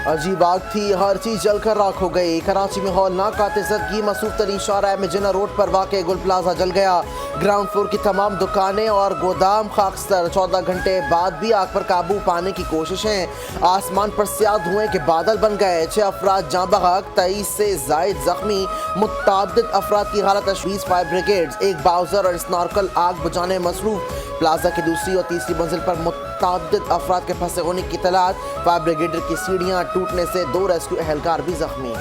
अजीब आग थी, हर चीज जलकर राख हो गई। कराची में हौलनाक आतिशबाजी, मसूद तरीन शाहराह में जिना रोड पर वाक़ गुल प्लाजा जल गया। ग्राउंड फ्लोर की तमाम दुकानें और गोदाम खाकस्तर। 14 घंटे बाद भी आग पर काबू पाने की कोशिशें। आसमान पर स्याह धुएं के बादल बन गए। 6 अफराद जाँ बहक, 23 से जायद जख्मी। मुतअद्दिद अफराद की हालत तशवीश। फायर ब्रिगेड, एक बाउजर और स्नॉर्कल आग बुझाने में मसरूफ। प्लाजा की दूसरी और तीसरी मंजिल पर मुतअद्दिद अफराद के फंसे होने की इत्तलात। फायर ब्रिगेड की सीढ़ियां टूटने से 2 रेस्क्यू एहलकार भी जख्मी।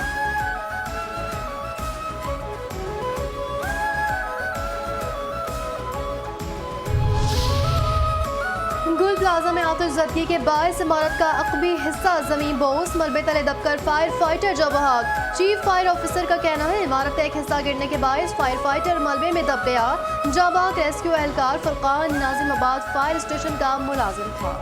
गुल प्लाजा में आतिशबाजी के बायस इमारत का अक़बी हिस्सा जमीन बोस, मलबे तले दबकर फायर फाइटर जब बहाक। चीफ फायर ऑफिसर का कहना है इमारत का एक हिस्सा गिरने के बायस फायर फाइटर मलबे में दब गया। जाबाक रेस्क्यू एहलकार फुरकान नाजिमाबाद फायर स्टेशन का मुलाजिम था।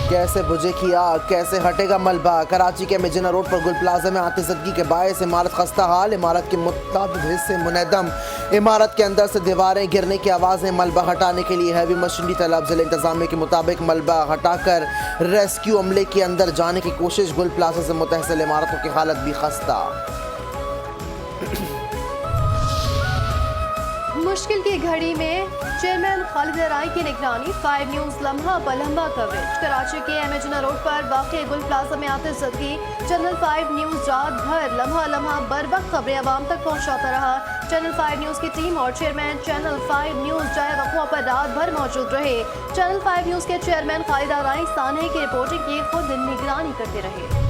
कैसे बुझेगी आग, कैसे हटेगा मलबा। कराची के मिजना रोड पर गुल प्लाजा में आतिशबाजी के बायस इमारत खस्ता हाल। इमारत के मुतअद्दिद हिस्से मुनहदम। इमारत के अंदर से दीवारें गिरने की आवाज़ें। मलबा हटाने के लिए हैवी मशीनरी तलब। जिला इंतजामिया के मुताबिक मलबा हटाकर रेस्क्यू अमले के अंदर जाने की कोशिश। गुल प्लाजा से मुतहसिल इमारतों की हालत भी खस्ता। मुश्किल की घड़ी में चेयरमैन खालिद राय की निगरानी। 5 न्यूज़ लम्हा ब लम्हा कवरेज। कराची के एमेजना रोड पर वाक़ गुल प्लाजा में आतिशबाजी। चैनल 5 न्यूज़ रात भर लम्हा लम्हा बर वक्त खबरें आवाम तक पहुँचाता रहा। चैनल 5 न्यूज़ की टीम और चेयरमैन चैनल 5 न्यूज़ जाए वक़्फ़ों पर रात भर मौजूद रहे। चैनल 5 न्यूज़ के चेयरमैन खालिद राय सानहे की रिपोर्टिंग की खुद निगरानी करते रहे।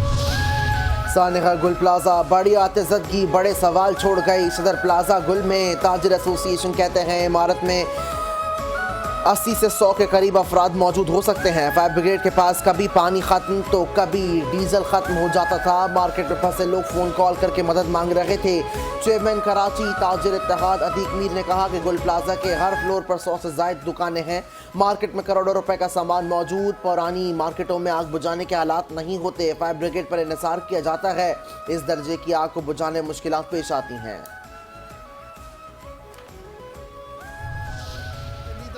सानिहा गुल प्लाजा बड़ी आतिशबाजी बड़े सवाल छोड़ गई। सदर प्लाजा गुल में ताजिर एसोसिएशन कहते हैं इमारत में 80 से 100 के करीब अफराद मौजूद हो सकते हैं। फायर ब्रिगेड के पास कभी पानी खत्म तो कभी डीजल खत्म हो जाता था। मार्केट में फंसे लोग फ़ोन कॉल करके मदद मांग रहे थे। चेयरमैन कराची ताजिर इत्तेहाद अतीक मीर ने कहा कि गुल प्लाजा के हर फ्लोर पर 100 से ज़ायद दुकानें हैं। मार्केट में करोड़ों रुपए का सामान मौजूद। पुरानी मार्केटों में आग बुझाने के हालात नहीं होते। फायर ब्रिगेड पर इन्हिसार किया जाता है। इस दर्जे की आग को बुझाने में मुश्किलात पेश आती हैं।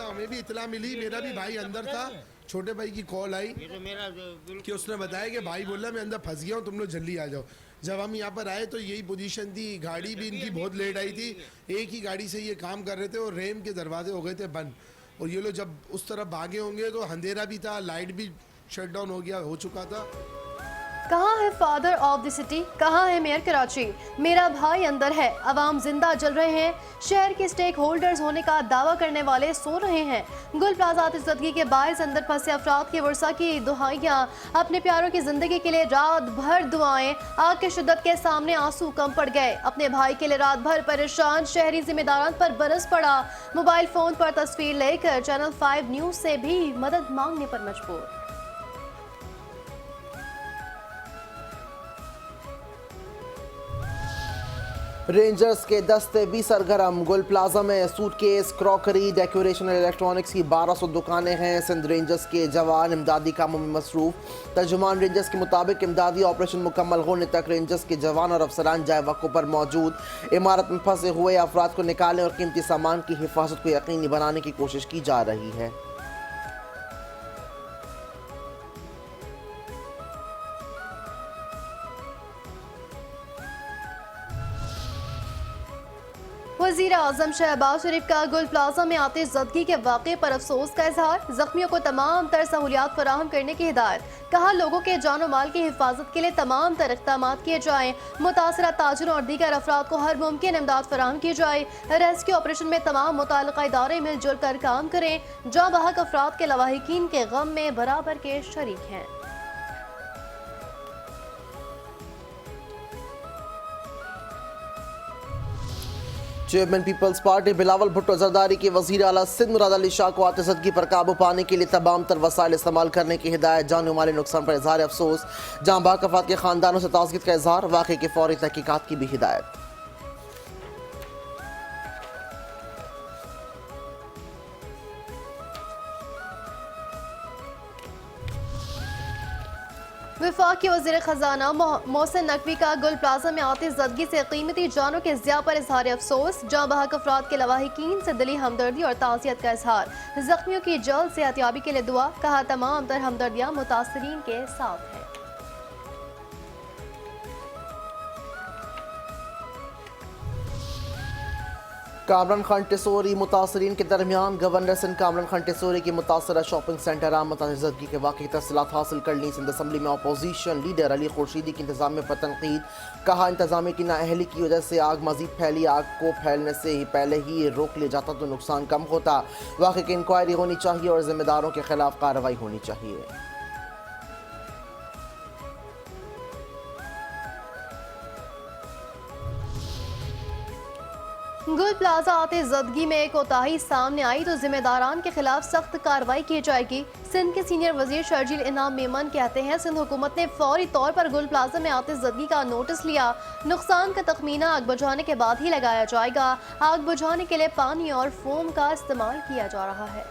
हमें भी इतला मिली, मेरा भी भाई अंदर था, छोटे भाई की कॉल आई कि उसने बताया कि भाई बोला मैं अंदर फंस गया हूँ, तुम लोग जल्दी आ जाओ। जब हम यहाँ पर आए तो यही पोजीशन थी। गाड़ी भी इनकी बहुत लेट आई थी। एक ही गाड़ी से ये काम कर रहे थे और रेम के दरवाजे हो गए थे बंद। और ये लोग जब उस तरफ भागे होंगे तो अंधेरा भी था, लाइट भी शट डाउन हो चुका था। कहाँ है फादर ऑफ द सिटी, कहाँ है मेयर कराची? मेरा भाई अंदर है, अवाम जिंदा जल रहे हैं। शहर के स्टेक होल्डर्स होने का दावा करने वाले सो रहे हैं। गुल प्लाजा आतिशबाजी के बायस अंदर फंसे अफराद की वर्षा की दुहाइयाँ। अपने प्यारों की जिंदगी के लिए रात भर दुआएं। आग के शिद्दत के सामने आंसू कम पड़ गए। अपने भाई के लिए रात भर परेशान शहरी जिम्मेदारान पर बरस पड़ा। मोबाइल फोन पर तस्वीर लेकर चैनल 5 न्यूज से भी मदद मांगने पर मजबूर। रेंजर्स के दस्ते भी सरगर्म। गुल प्लाजा में सूटकेस, क्रॉकरी, डेकोरेशन और इलेक्ट्रॉनिक्स की 1200 दुकानें हैं। सिंध रेंजर्स के जवान इमदादी कामों में मसरूफ। तर्जुमान रेंजर्स के मुताबिक इमदादी ऑपरेशन मुकम्मल होने तक रेंजर्स के जवान और अफसरान जाए वक़्फ़ों पर मौजूद। इमारत में फंसे हुए अफराद को निकालने और कीमती सामान की हिफाजत को यकीनी बनाने की कोशिश की जा रही है। वज़ीर आज़म शहबाज शरीफ का गुल प्लाजा में आतिशबाजी के वाक़े पर अफसोस का इजहार। जख्मियों को तमाम तर सहूलियात फराहम करने की हिदायत। कहा लोगों के जान और माल की हिफाजत के लिए तमाम तर इक़दाम किए जाएँ। मुतासरा ताजिरों और दीगर अफराद को हर मुमकिन इमदाद फराहम की जाए। रेस्क्यू ऑपरेशन में तमाम मुताल्लिक़ा इदारे मिलजुल कर काम करें। जाँ बहक अफराद के लवाहिकीन के गम में बराबर के शरीक हैं। Chairman peoples party Bilawal Bhutto Zardari के वज़ीर आला सिंध मुराद अली शाह को आतिशबाजी पर काबू पाने के लिए तमाम तर वसाइल इस्तेमाल करने की हिदायत। जान माली नुकसान पर इजहार अफसोस। जाँ बहक अफराद के खानदानों से ताज़ियत का इजहार। वाक़े की फौरी तहकीकात की भी हिदायत। वफाकी वज़ीर ख़जाना मोहसिन नकवी का गुल प्लाजा में आतिश ज़दगी से कीमती जानों के ज़िया पर इजहार अफसोस। जाँ बहक अफराद के लवाहिकीन से दिली हमदर्दी और ताज़ियत का इजहार। जख्मियों की जल्द सेहतयाबी के लिए दुआ। कहा तमाम तर हमदर्दियाँ मुतासरीन के साथ हैं। कामरान खान टिसोरी मुतासरीन के दरमियान। गवर्नर सिंध कामरान खान टिसोरी की मुतासरा शॉपिंग सेंटर आमद ज़दगी के वाक़ई की तफसीलात हासिल कर ली। सिंध असम्बली में अपोजिशन लीडर अली खुर्शीदी की इंतजामिया पर तनकीद। कहा इंतजामिया की नाअहली की वजह से आग मजीद फैली। आग को फैलने से ही पहले ही रोक लिया जाता तो नुकसान कम होता। वाक़ई की इंक्वायरी होनी चाहिए और जिम्मेदारों के खिलाफ कार्रवाई होनी चाहिए। गुल प्लाजा आते ज़दगी में कोताही सामने आई तो जिम्मेदारान के खिलाफ सख्त कार्रवाई की जाएगी। सिंध के सीनियर वजीर शर्जील इनाम मेमन कहते हैं सिंध हुकूमत ने फौरी तौर पर गुल प्लाजा में आते ज़दगी का नोटिस लिया। नुकसान का तखमीना आग बुझाने के बाद ही लगाया जाएगा। आग बुझाने के लिए पानी और फोम का इस्तेमाल किया जा रहा है।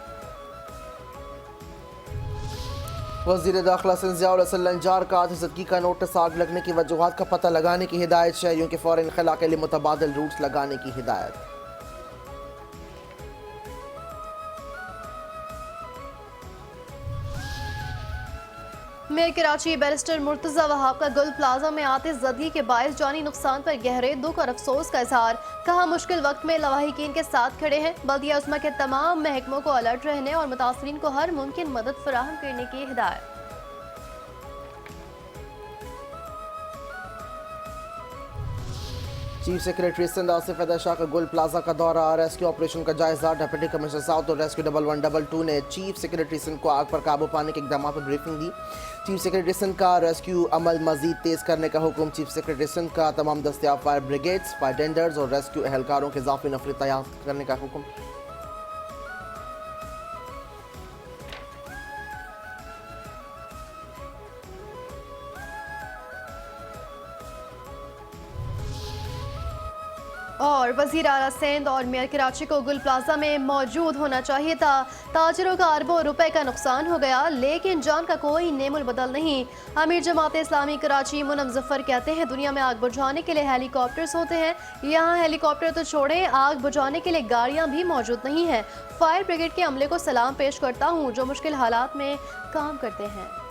वज़ीर दाखिला सिंध ज़ियाउल हसन लंजार का आतिश ज़दगी का नोटिस। आग लगने की वजूहात का पता लगाने की हिदायत। शहरियों के फौरन खला के लिए मुतबादिल रूट्स लगाने की हिदायत। मेयर कराची बैरिस्टर मुर्तज़ा वहाब का गुल प्लाजा में आतिश ज़दगी के बायस जानी नुकसान पर गहरे दुख और अफसोस का इजहार। कहा मुश्किल वक्त में लवाहिकीन के साथ खड़े हैं। बल्दिया उस्मा के तमाम महकमों को अलर्ट रहने और मुतासरीन को हर मुमकिन मदद फराहम करने की हिदायत। चीफ सेक्रेटरी सिंध आसिफ अहमद शाह का गुल प्लाजा का दौरा। रेस्क्यू ऑपरेशन का जायजा। डिप्टी कमिश्नर साउथ और रेस्क्यू 1122 ने चीफ सेक्रेटरी सिंध को आग पर काबू पाने के इकदाम पर ब्रीफिंग दी। चीफ सेक्रेटरी सिंध का रेस्क्यू अमल मजीद तेज करने का हुक्म। चीफ सेक्रेटरी सिंध का तमाम दस्तियाब फायर ब्रिगेड्स, फायर टेंडर्स और रेस्क्यू एहलकारों के इजाफी नफरी तैयार करने का हुक्म। और वज़ीर आला सिंध और मेयर कराची को गुल प्लाजा में मौजूद होना चाहिए था। ताजिरों का अरबों रुपए का नुकसान हो गया लेकिन जान का कोई नेमुल बदल नहीं। अमीर जमात इस्लामी कराची मुनम जफर कहते हैं दुनिया में आग बुझाने के लिए हेलीकॉप्टर्स होते हैं, यहाँ हेलीकॉप्टर तो छोड़ें आग बुझाने के लिए गाड़ियाँ भी मौजूद नहीं हैं। फायर ब्रिगेड के अमले को सलाम पेश करता हूँ जो मुश्किल हालात में काम करते हैं।